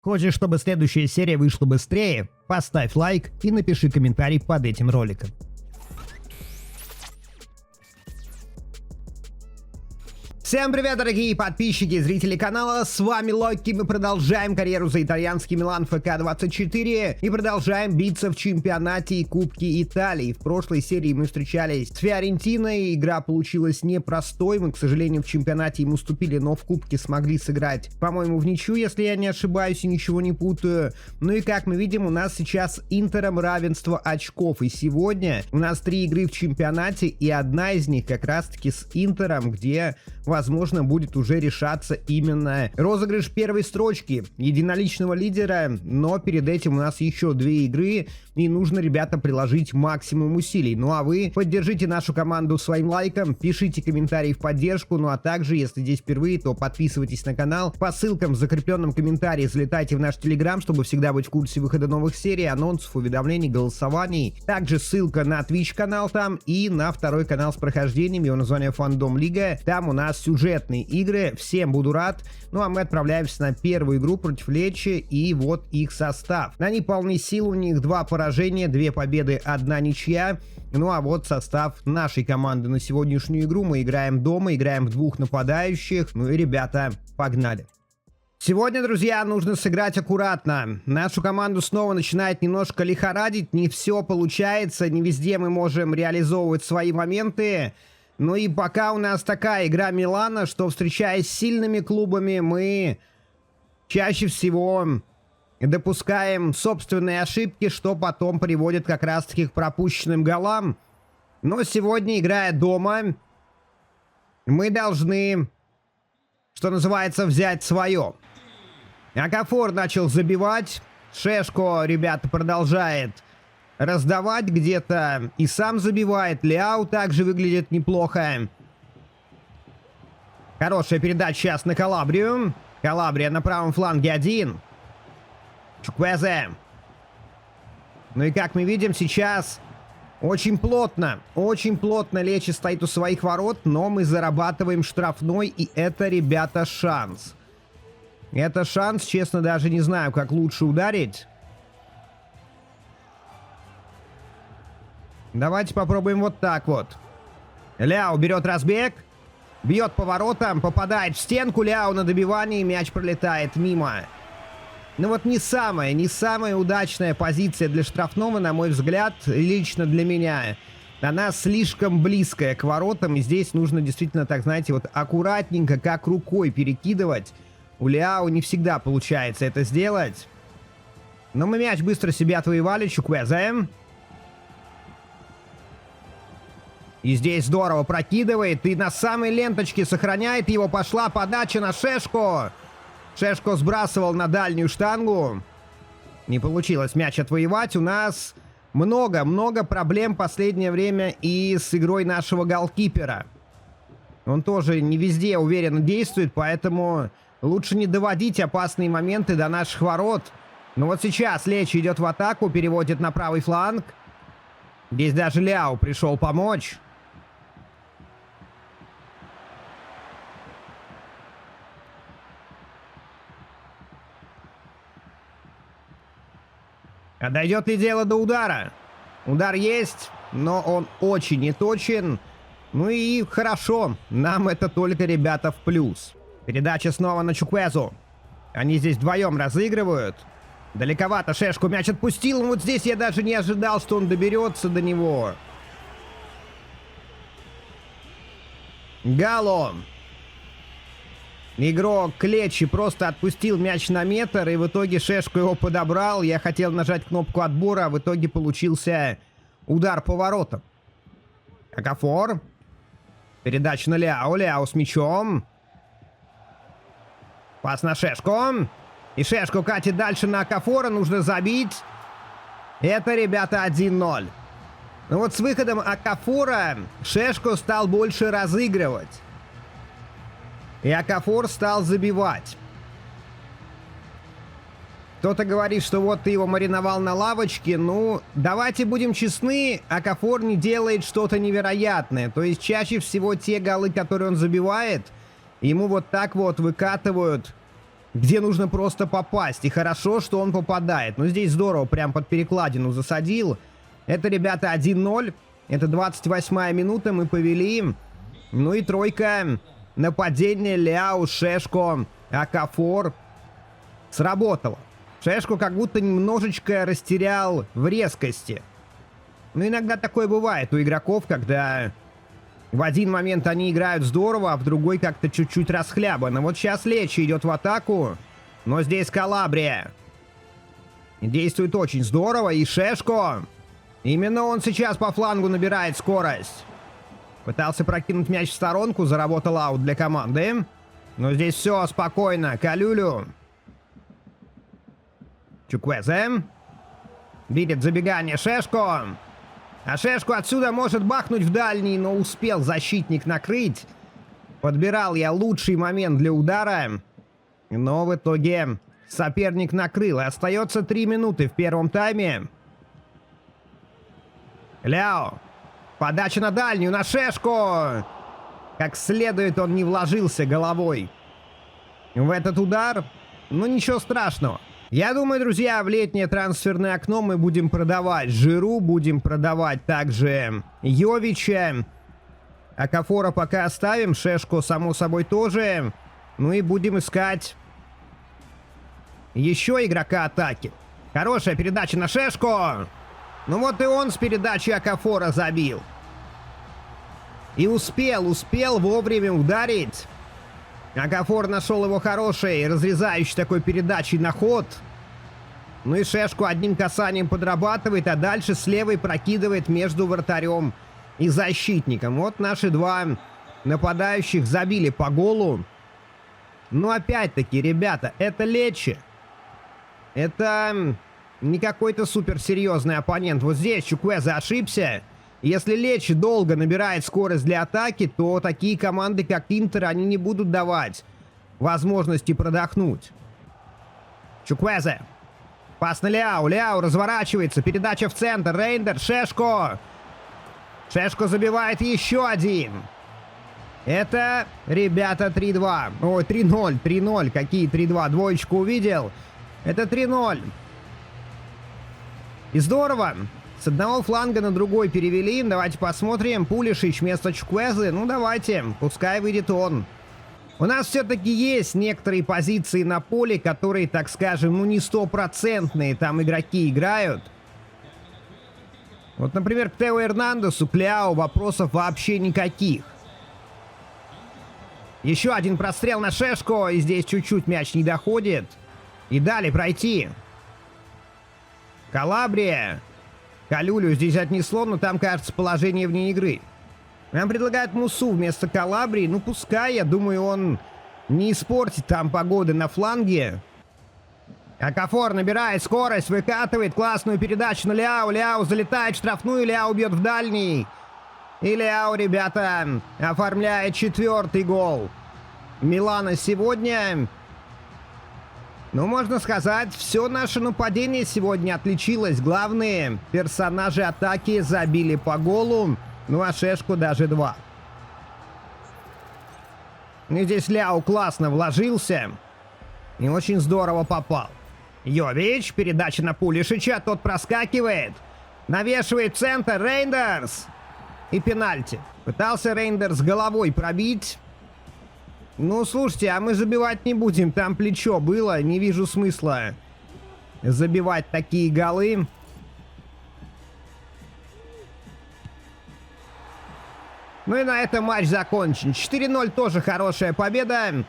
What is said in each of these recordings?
Хочешь, чтобы следующая серия вышла быстрее? Поставь лайк и напиши комментарий под этим роликом. Всем привет, дорогие подписчики и зрители канала, с вами Локи, мы продолжаем карьеру за итальянский Милан ФК-24 и продолжаем биться в чемпионате и Кубке Италии. В прошлой серии мы встречались с Фиорентиной, игра получилась непростой, мы, к сожалению, в чемпионате им уступили, но в Кубке смогли сыграть, по-моему, в ничью, если я не ошибаюсь и ничего не путаю. Ну и как мы видим, у нас сейчас с Интером равенство очков, и сегодня у нас 3 игры в чемпионате, и одна из них как раз-таки с Интером, где возможно, будет уже решаться именно розыгрыш первой строчки единоличного лидера, но перед этим у нас еще 2 игры, и нужно, ребята, приложить максимум усилий. Ну а вы поддержите нашу команду своим лайком, пишите комментарии в поддержку, ну а также, если здесь впервые, то подписывайтесь на канал. По ссылкам в закрепленном комментарии залетайте в наш телеграм, чтобы всегда быть в курсе выхода новых серий, анонсов, уведомлений, голосований. Также ссылка на Twitch канал там и на второй канал с прохождением, его название Фандом Лига. Там у нас сюжетные игры, всем буду рад. Ну а мы отправляемся на первую игру против Лечи, и вот их состав. Они полны сил, у них 2 поражения, 2 победы, 1 ничья. Ну а вот состав нашей команды на сегодняшнюю игру. Мы играем дома, играем в 2 нападающих. Ну и, ребята, погнали. Сегодня, друзья, нужно сыграть аккуратно. Нашу команду снова начинает немножко лихорадить, не все получается, не везде мы можем реализовывать свои моменты. Ну и пока у нас такая игра Милана, что, встречаясь с сильными клубами, мы чаще всего допускаем собственные ошибки, что потом приводит как раз-таки к пропущенным голам. Но сегодня, играя дома, мы должны, что называется, взять свое. Акафор начал забивать. Шешко, ребята, продолжает раздавать где-то и сам забивает. Ляо также выглядит неплохо. Хорошая передача сейчас на Калабрию. Калабрия на правом фланге 1. Чуквезе. Ну и как мы видим сейчас, очень плотно Лечи стоит у своих ворот, но мы зарабатываем штрафной, и это, ребята, шанс. Это шанс, честно, даже не знаю, как лучше ударить. Давайте попробуем вот так вот. Ляо берет разбег. Бьет по воротам, попадает в стенку. Ляо на добивании, мяч пролетает мимо. Ну вот не самая удачная позиция для штрафного, на мой взгляд, лично для меня. Она слишком близкая к воротам, и здесь нужно действительно, так знаете, вот аккуратненько, как рукой перекидывать. У Ляо не всегда получается это сделать. Но мы мяч быстро себе отвоевали. Чуквезе. И здесь здорово прокидывает. И на самой ленточке сохраняет его. Пошла подача на Шешко. Шешко сбрасывал на дальнюю штангу. Не получилось мяч отвоевать. У нас много проблем в последнее время и с игрой нашего голкипера. Он тоже не везде уверенно действует, поэтому лучше не доводить опасные моменты до наших ворот. Но вот сейчас Лечи идет в атаку, переводит на правый фланг. Здесь даже Ляо пришел помочь. А дойдет ли дело до удара? Удар есть, но он очень неточен. Ну и хорошо, нам это только, ребята, в плюс. Передача снова на Чуквезу. Они здесь вдвоем разыгрывают. Далековато Шешку мяч отпустил. Вот здесь я даже не ожидал, что он доберется до него. Гало. Игрок Клечи просто отпустил мяч на метр, и в итоге Шешко его подобрал. Я хотел нажать кнопку отбора, а в итоге получился удар по воротам. Акафор. Передача на Ляо. Ляо с мячом. Пас на Шешко. И Шешко катит дальше на Акафора. Нужно забить. Это, ребята, 1-0. Ну вот с выходом Акафора Шешко стал больше разыгрывать. И Акафор стал забивать. Кто-то говорит, что вот ты его мариновал на лавочке. Ну, давайте будем честны, Акафор не делает что-то невероятное. То есть чаще всего те голы, которые он забивает, ему вот так вот выкатывают где нужно просто попасть. И хорошо, что он попадает. Но здесь здорово, прям под перекладину засадил. Это, ребята, 1-0. Это 28-я минута, мы повели. Ну и тройка. Нападение Ляо, Шешко, Окафор. Сработало. Шешко как будто немножечко растерял в резкости. Ну, иногда такое бывает у игроков, когда в один момент они играют здорово, а в другой как-то чуть-чуть расхлябанно. Вот сейчас Лечи идет в атаку, но здесь Калабрия. Действует очень здорово, и Шешко. Именно он сейчас по флангу набирает скорость. Пытался прокинуть мяч в сторонку, заработал аут для команды. Но здесь все спокойно. Калюлю. Чуквезе. Видит забегание Шешко. А Шешко отсюда может бахнуть в дальний, но успел защитник накрыть. Подбирал я лучший момент для удара. Но в итоге соперник накрыл. И остается 3 минуты в первом тайме. Ляо. Подача на дальнюю, на Шешко. Как следует он не вложился головой в этот удар. Ну ничего страшного. Я думаю, друзья, в летнее трансферное окно мы будем продавать Жиру, будем продавать также Йовича. Окафора пока оставим, Шешко, само собой, тоже. Ну и будем искать еще игрока атаки. Хорошая передача на Шешко. Ну вот и он с передачи Окафора забил. И успел вовремя ударить. Окафор нашел его хорошей, разрезающей такой передачей на ход. Ну и Шешко одним касанием подрабатывает, а дальше с левой прокидывает между вратарем и защитником. Вот наши два нападающих забили по голу. Но опять-таки, ребята, это Лечи. Это не какой-то суперсерьезный оппонент. Вот здесь Чуквезе ошибся. Если Лечи долго набирает скорость для атаки, то такие команды, как Интер, они не будут давать возможности продохнуть. Чуквезе. Пас на Ляо. Ляо разворачивается. Передача в центр. Рейндер. Шешко. Шешко забивает еще один. Это, ребята, 3-2. Ой, 3-0. 3-0. Какие 3-2? Двоечку увидел. Это 3-0. И здорово. С одного фланга на другой перевели. Давайте посмотрим. Пулишич вместо Чуквезы. Ну, давайте. Пускай выйдет он. У нас все-таки есть некоторые позиции на поле, которые, так скажем, ну, не стопроцентные. Там игроки играют. Вот, например, к Тео Эрнандесу, к Ляо вопросов вообще никаких. Еще один прострел на Шешко. И здесь чуть-чуть мяч не доходит. И далее пройти. Калабрия. Калюлю здесь отнесло, но там, кажется, положение вне игры. Нам предлагают Мусу вместо Калабрии. Ну, пускай, я думаю, он не испортит там погоды на фланге. Окафор набирает скорость, выкатывает классную передачу на Ляо. Ляо залетает в штрафную, Ляо бьет в дальний. И Ляо, ребята, оформляет 4-й гол Милана сегодня. Ну, можно сказать, все наше нападение сегодня отличилось. Главные персонажи атаки забили по голу. Ну, а Шешко даже 2. И здесь Ляо классно вложился. И очень здорово попал. Йович, передача на Пулишича, тот проскакивает. Навешивает в центр, Рейндерс. И пенальти. Пытался Рейндерс головой пробить. Ну, слушайте, а мы забивать не будем. Там плечо было. Не вижу смысла забивать такие голы. Ну и на этом матч закончен. 4-0 тоже хорошая победа.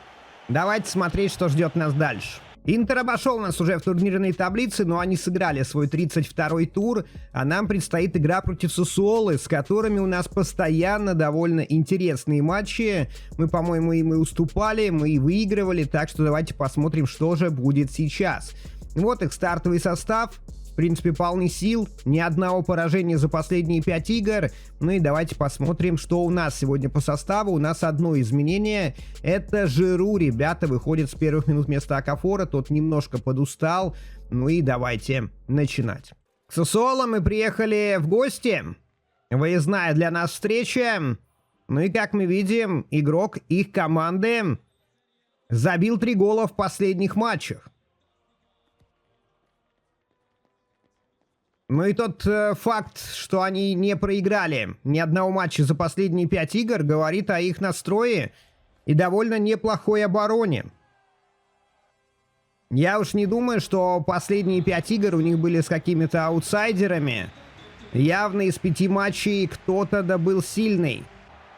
Давайте смотреть, что ждет нас дальше. Интер обошел нас уже в турнирной таблице, но они сыграли свой 32-й тур, а нам предстоит игра против Сассуолы, с которыми у нас постоянно довольно интересные матчи. Мы, по-моему, им и уступали, мы и выигрывали, так что давайте посмотрим, что же будет сейчас. Вот их стартовый состав. В принципе, полны сил, ни одного поражения за последние 5 игр. Ну и давайте посмотрим, что у нас сегодня по составу. У нас одно изменение. Это Жиру, ребята, выходит с первых минут вместо Окафора. Тот немножко подустал. Ну и давайте начинать. К Сассуоло мы приехали в гости. Выездная для нас встреча. Ну и как мы видим, игрок их команды Забил 3 гола в последних матчах. Ну и тот факт, что они не проиграли ни одного матча за последние 5 игр, говорит о их настрое и довольно неплохой обороне. Я уж не думаю, что последние 5 игр у них были с какими-то аутсайдерами. Явно из 5 матчей кто-то добыл сильный.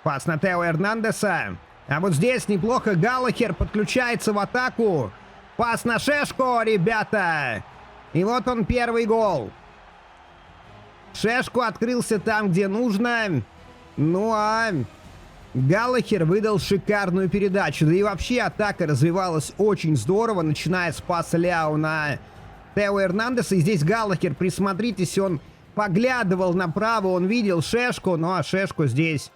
Пас на Тео Эрнандеса. А вот здесь неплохо Галлахер подключается в атаку. Пас на Шешко, ребята. И вот он, первый гол. Шешко открылся там, где нужно. Ну а Галлахер выдал шикарную передачу. Да и вообще атака развивалась очень здорово, начиная с паса Ляо на Тео Эрнандеса. И здесь Галлахер, присмотритесь, он поглядывал направо, он видел Шешко. Ну а Шешко здесь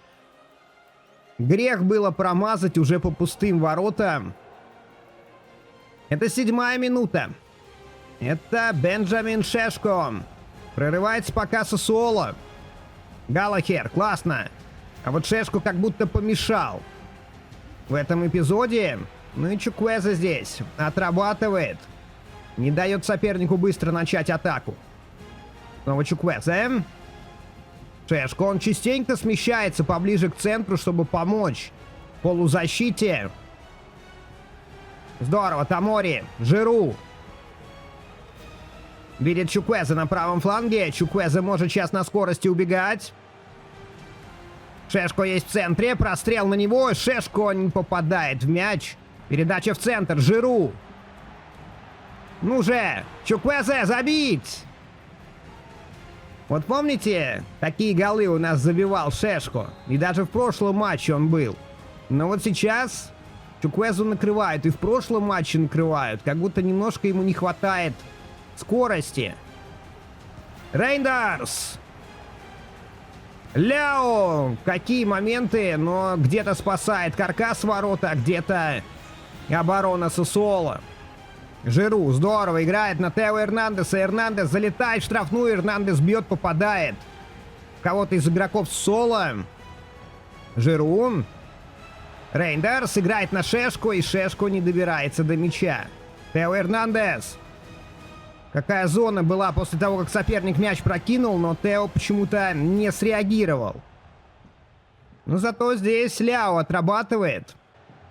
грех было промазать уже по пустым воротам. Это 7-я минута. Это Бенджамин Шешко. Прорывается пока Сассуоло. Галлахер, классно. А вот Шешко как будто помешал в этом эпизоде. Ну и Чуквеза здесь отрабатывает. Не дает сопернику быстро начать атаку. Снова Чуквеза. Шешко, он частенько смещается поближе к центру, чтобы помочь в полузащите. Здорово, Тамори, Жиру. Видит Чуквеза на правом фланге. Чуквеза может сейчас на скорости убегать. Шешко есть в центре. Прострел на него. Шешко не попадает в мяч. Передача в центр. Жиру. Ну же, Чуквеза, забить! Вот помните, такие голы у нас забивал Шешко? И даже в прошлом матче он был. Но вот сейчас Чуквезу накрывают. И в прошлом матче накрывают. Как будто немножко ему не хватает скорости. Рейндерс. Ляо. Какие моменты, но где-то спасает каркас ворота, а где-то оборона Сассуоло. Жиру здорово играет на Тео Эрнандеса. Эрнандес залетает в штрафную. Эрнандес бьет, попадает кого-то из игроков Соло. Жиру. Рейндерс играет на Шешко, и Шешко не добирается до мяча. Тео Эрнандес. Какая зона была после того, как соперник мяч прокинул, но Тео почему-то не среагировал. Но зато здесь Ляо отрабатывает.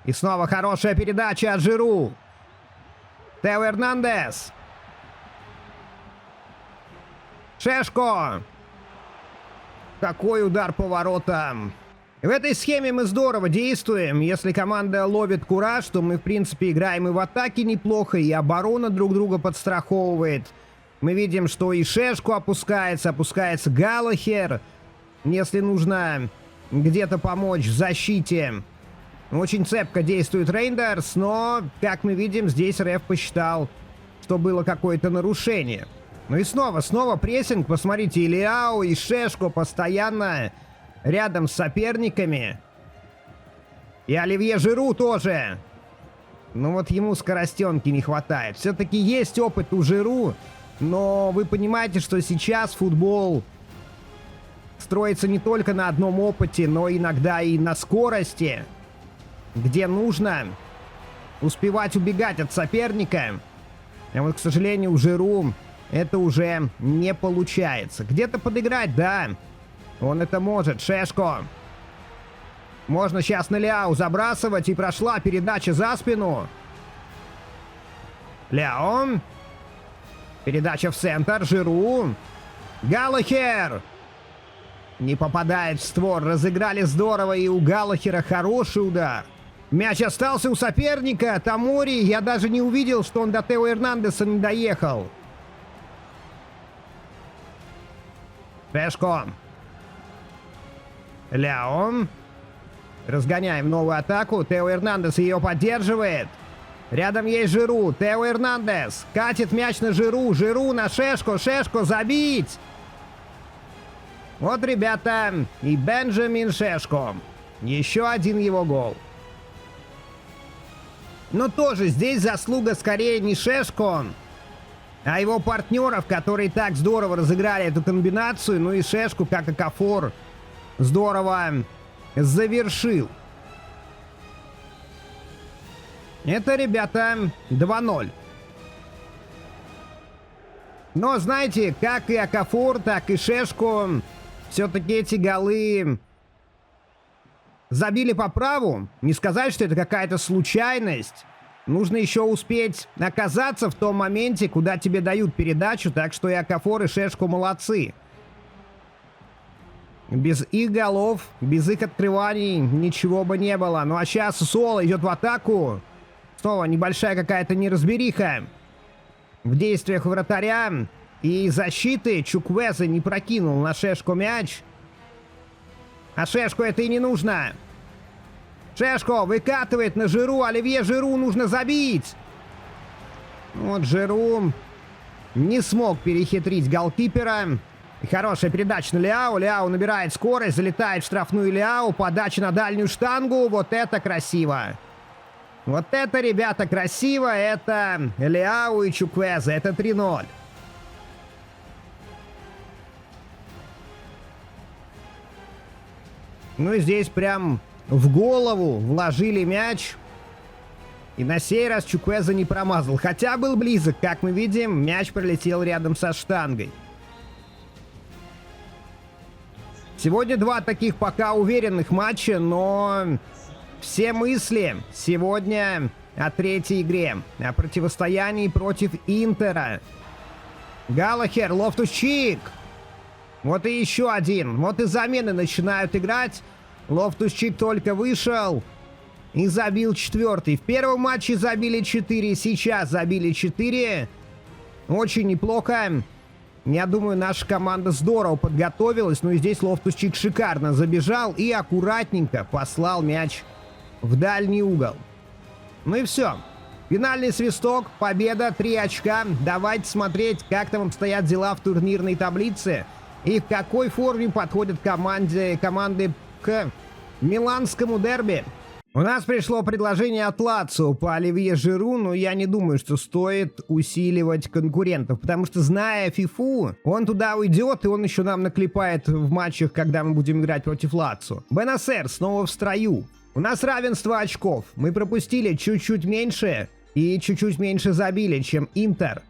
И снова хорошая передача от Жиру. Тео Эрнандес. Шешко. Какой удар по воротам. В этой схеме мы здорово действуем. Если команда ловит кураж, то мы, в принципе, играем и в атаке неплохо, и оборона друг друга подстраховывает. Мы видим, что и Шешко опускается Галлахер. Если нужно где-то помочь в защите. Очень цепко действует Рейндерс, но, как мы видим, здесь реф посчитал, что было какое-то нарушение. Ну и снова прессинг. Посмотрите, и Ляо, и Шешко постоянно рядом с соперниками. И Оливье Жиру тоже. Ну вот ему скоростенки не хватает. Все-таки есть опыт у Жиру, но вы понимаете, что сейчас футбол строится не только на одном опыте, но иногда и на скорости, где нужно успевать убегать от соперника. А вот, к сожалению, у Жиру это уже не получается. Где-то подыграть, да. Он это может. Шешко. Можно сейчас на Ляо забрасывать. И прошла передача за спину. Ляо. Передача в центр. Жиру. Галлахер. Не попадает в створ. Разыграли здорово. И у Галлахера хороший удар. Мяч остался у соперника. Тамори. Я даже не увидел, что он до Тео Эрнандеса не доехал. Шешко. Ляо. Разгоняем новую атаку. Тео Эрнандес ее поддерживает. Рядом есть Жиру. Тео Эрнандес катит мяч на Жиру. Жиру на Шешко. Шешко забить. Вот, ребята, и Бенджамин Шешко. Еще один его гол. Но тоже здесь заслуга скорее не Шешко, а его партнеров, которые так здорово разыграли эту комбинацию. Ну и Шешко, как Окафор, здорово завершил. Это, ребята, 2-0. Но, знаете, как и Окафор, так и Шешко, все-таки эти голы забили по праву. Не сказать, что это какая-то случайность. Нужно еще успеть оказаться в том моменте, куда тебе дают передачу. Так что и Окафор, и Шешко молодцы. Без их голов, без их открываний ничего бы не было. Ну а сейчас Соло идет в атаку. Снова небольшая какая-то неразбериха в действиях вратаря и защиты. Чуквезе не прокинул на Шешко мяч. А Шешко это и не нужно. Шешко выкатывает на Жиру. Оливье Жиру нужно забить. Вот Жиру не смог перехитрить голкипера. И хорошая передача на Ляо. Ляо набирает скорость, залетает в штрафную Ляо. Подача на дальнюю штангу. Вот это красиво. Вот это, ребята, красиво. Это Ляо и Чуквезе. Это 3-0. Ну и здесь прям в голову вложили мяч. И на сей раз Чуквезе не промазал. Хотя был близок. Как мы видим, мяч пролетел рядом со штангой. Сегодня два таких пока уверенных матча, но все мысли сегодня о третьей игре, о противостоянии против Интера. Галлахер, Лофтус-Чик. Вот и еще один. Вот и замены начинают играть. Лофтус-Чик только вышел и забил четвертый. В первом матче забили 4, сейчас забили 4. Очень неплохо. Я думаю, наша команда здорово подготовилась. Ну и здесь Лофтус-Чик шикарно забежал и аккуратненько послал мяч в дальний угол. Ну и все. Финальный свисток, победа, 3 очка. Давайте смотреть, как там обстоят дела в турнирной таблице. И в какой форме подходят команды к миланскому дерби. У нас пришло предложение от Лацио по Оливье Жиру, но я не думаю, что стоит усиливать конкурентов, потому что, зная Фифу, он туда уйдет, и он еще нам наклепает в матчах, когда мы будем играть против Лацио. Бенасер снова в строю. У нас равенство очков. Мы пропустили чуть-чуть меньше и чуть-чуть меньше забили, чем Интер.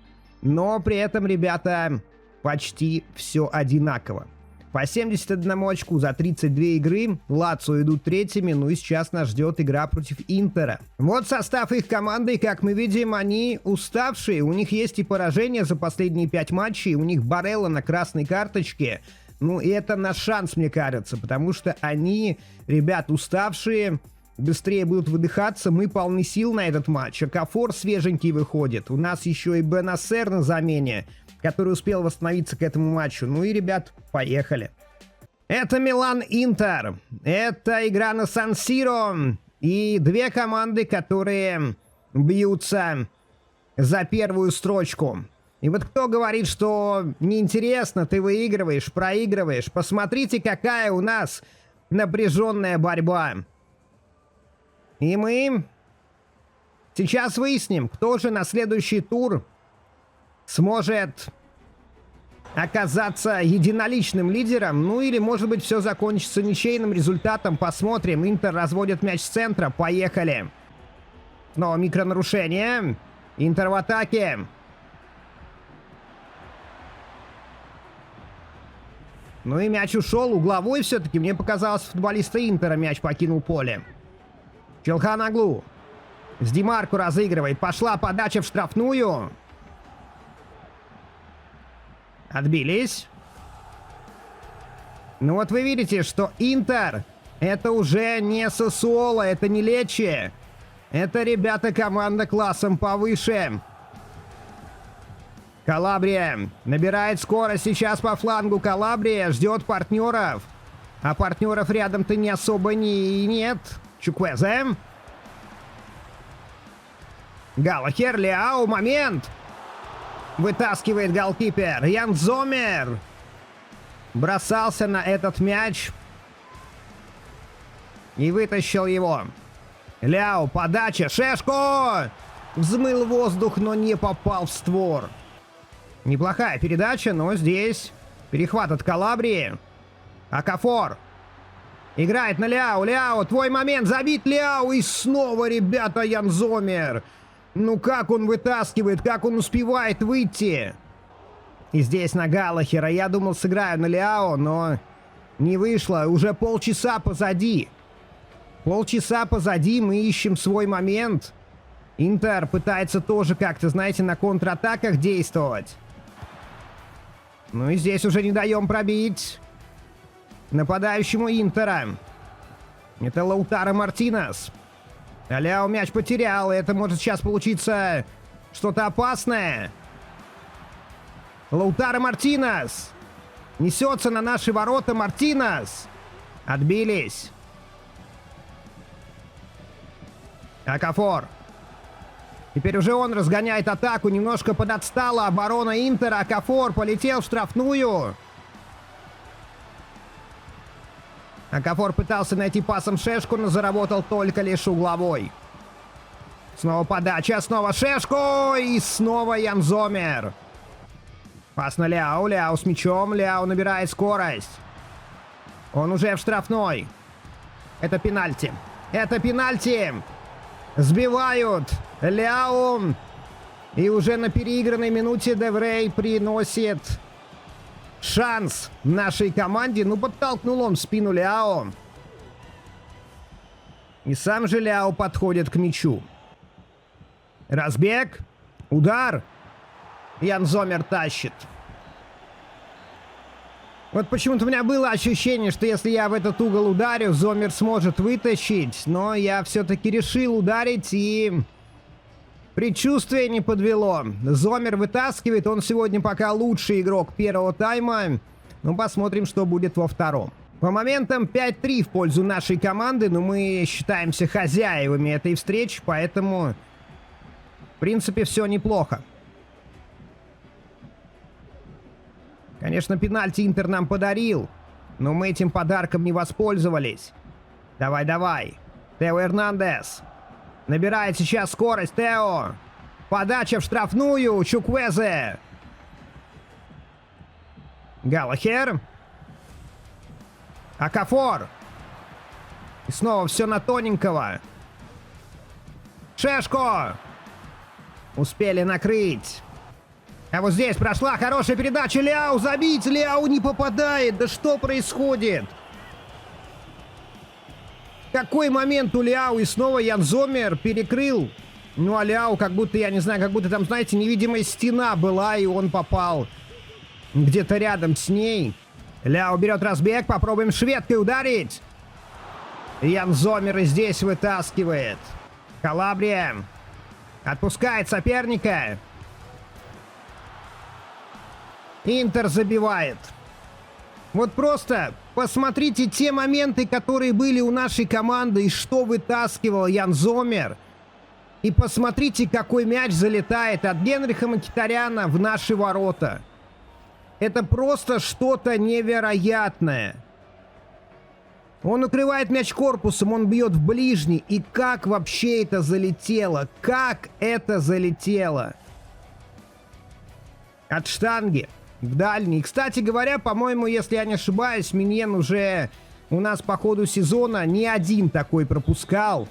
Но при этом, ребята, почти все одинаково. По 71 очку за 32 игры. Лацио идут третьими, ну и сейчас нас ждет игра против Интера. Вот состав их команды, как мы видим, они уставшие. У них есть и поражения за последние 5 матчей. У них Барелла на красной карточке. Ну и это наш шанс, мне кажется, потому что они, ребят, уставшие. Быстрее будут выдыхаться, мы полны сил на этот матч. Окафор свеженький выходит. У нас еще и Бенасер на замене, который успел восстановиться к этому матчу. Ну и, ребят, поехали. Это Милан-Интер. Это игра на Сан-Сиро. И две команды, которые бьются за первую строчку. И вот кто говорит, что неинтересно, ты выигрываешь, проигрываешь. Посмотрите, какая у нас напряженная борьба. И мы сейчас выясним, кто же на следующий тур сможет оказаться единоличным лидером. Ну или, может быть, все закончится ничейным результатом. Посмотрим. Интер разводит мяч с центра. Поехали. Снова микронарушение. Интер в атаке. Ну и мяч ушел. Угловой все-таки. Мне показалось, футболиста Интера мяч покинул поле. Челханоглу. С Димарко разыгрывает. Пошла подача в штрафную. Отбились. Ну вот вы видите, что Интер это уже не Сассуоло, это не Лечи. Это, ребята, команда классом повыше. Калабрия набирает скорость сейчас по флангу. Калабрия ждет партнеров. А партнеров рядом-то не особо нет. Чуквезе. Галлахер, Ляо, момент. Вытаскивает голкипер. Ян Зомер бросался на этот мяч и вытащил его. Ляо, подача, Шешко! Взмыл воздух, но не попал в створ. Неплохая передача, но здесь перехват от Калабрии. Окафор. Играет на Ляо. Ляо, твой момент. Забить Ляо. И снова, ребята, Ян Зомер. Ну как он вытаскивает, как он успевает выйти. И здесь на Галлахера. Я думал, сыграю на Ляо, но не вышло. Уже полчаса позади. Полчаса позади, мы ищем свой момент. Интер пытается тоже как-то, знаете, на контратаках действовать. Ну и здесь уже не даем пробить нападающему Интера. Это Лаутаро Мартинес. Ляо мяч потерял, и это может сейчас получиться что-то опасное. Лаутаро Мартинес. Несется на наши ворота Мартинес. Отбились. Окафор. Теперь уже он разгоняет атаку. Немножко подотстала оборона Интера. Окафор полетел в штрафную. Окафор пытался найти пасом Шешку, но заработал только лишь угловой. Снова подача, снова Шешку и снова Ян Зомер. Пас на Ляо. Ляо с мячом. Ляо набирает скорость. Он уже в штрафной. Это пенальти. Это пенальти. Сбивают Ляо. И уже на переигранной минуте Деврей приносит шанс нашей команде. Ну, подтолкнул он в спину Ляо. И сам же Ляо подходит к мячу. Разбег. Удар. Ян Зомер тащит. Вот почему-то у меня было ощущение, что если я в этот угол ударю, Зомер сможет вытащить. Но я все-таки решил ударить, и предчувствие не подвело. Зомер вытаскивает. Он сегодня пока лучший игрок первого тайма. Ну, посмотрим, что будет во втором. По моментам 5-3 в пользу нашей команды. Но мы считаемся хозяевами этой встречи, поэтому в принципе все неплохо. Конечно, пенальти Интер нам подарил, но мы этим подарком не воспользовались. Давай, давай. Тео Эрнандес. Набирает сейчас скорость Тео. Подача в штрафную. Чуквезе. Галлахер. Окафор. И снова все на тоненького. Шешко. Успели накрыть. А вот здесь прошла хорошая передача. Ляо забить. Ляо не попадает. Да что происходит? Какой момент у Ляо? И снова Ян Зомер перекрыл. Ну а Ляо как будто, я не знаю, как будто там, знаете, невидимая стена была, и он попал где-то рядом с ней. Ляо берет разбег. Попробуем шведкой ударить. Ян Зомер и здесь вытаскивает. Калабрия отпускает соперника. Интер забивает. Вот просто посмотрите те моменты, которые были у нашей команды, и что вытаскивал Ян Зомер. И посмотрите, какой мяч залетает от Генриха Мхитаряна в наши ворота. Это просто что-то невероятное. Он укрывает мяч корпусом, он бьет в ближний. И как вообще это залетело? Как это залетело? От штанги в дальний. Кстати говоря, по-моему, если я не ошибаюсь, Миньен уже у нас по ходу сезона не один такой пропускал.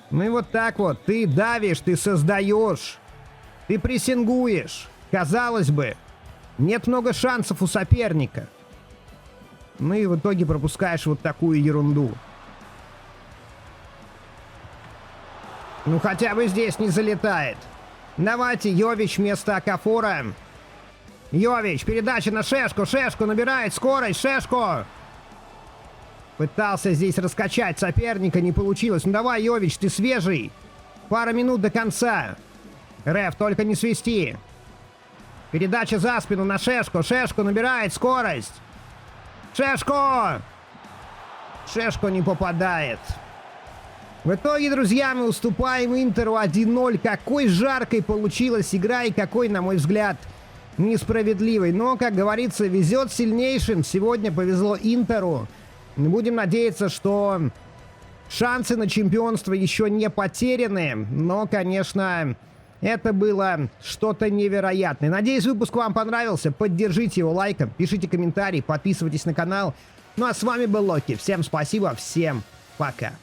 Ну и вот так вот. Ты давишь, ты создаешь, ты прессингуешь. Казалось бы, нет много шансов у соперника. Ну и в итоге пропускаешь вот такую ерунду. Ну хотя бы здесь не залетает. Давайте, Йович вместо Окафора. Йович, передача на Шешку. Шешку набирает скорость. Шешку. Пытался здесь раскачать соперника, не получилось. Ну давай, Йович, ты свежий. Пара минут до конца. Реф, только не свисти. Передача за спину на Шешку. Шешку набирает скорость. Шешку. Шешку не попадает. В итоге, друзья, мы уступаем Интеру 1-0. Какой жаркой получилась игра и какой, на мой взгляд, несправедливой. Но, как говорится, везет сильнейшим. Сегодня повезло Интеру. Будем надеяться, что шансы на чемпионство еще не потеряны. Но, конечно, это было что-то невероятное. Надеюсь, выпуск вам понравился. Поддержите его лайком, пишите комментарии, подписывайтесь на канал. Ну а с вами был Локи. Всем спасибо, всем пока.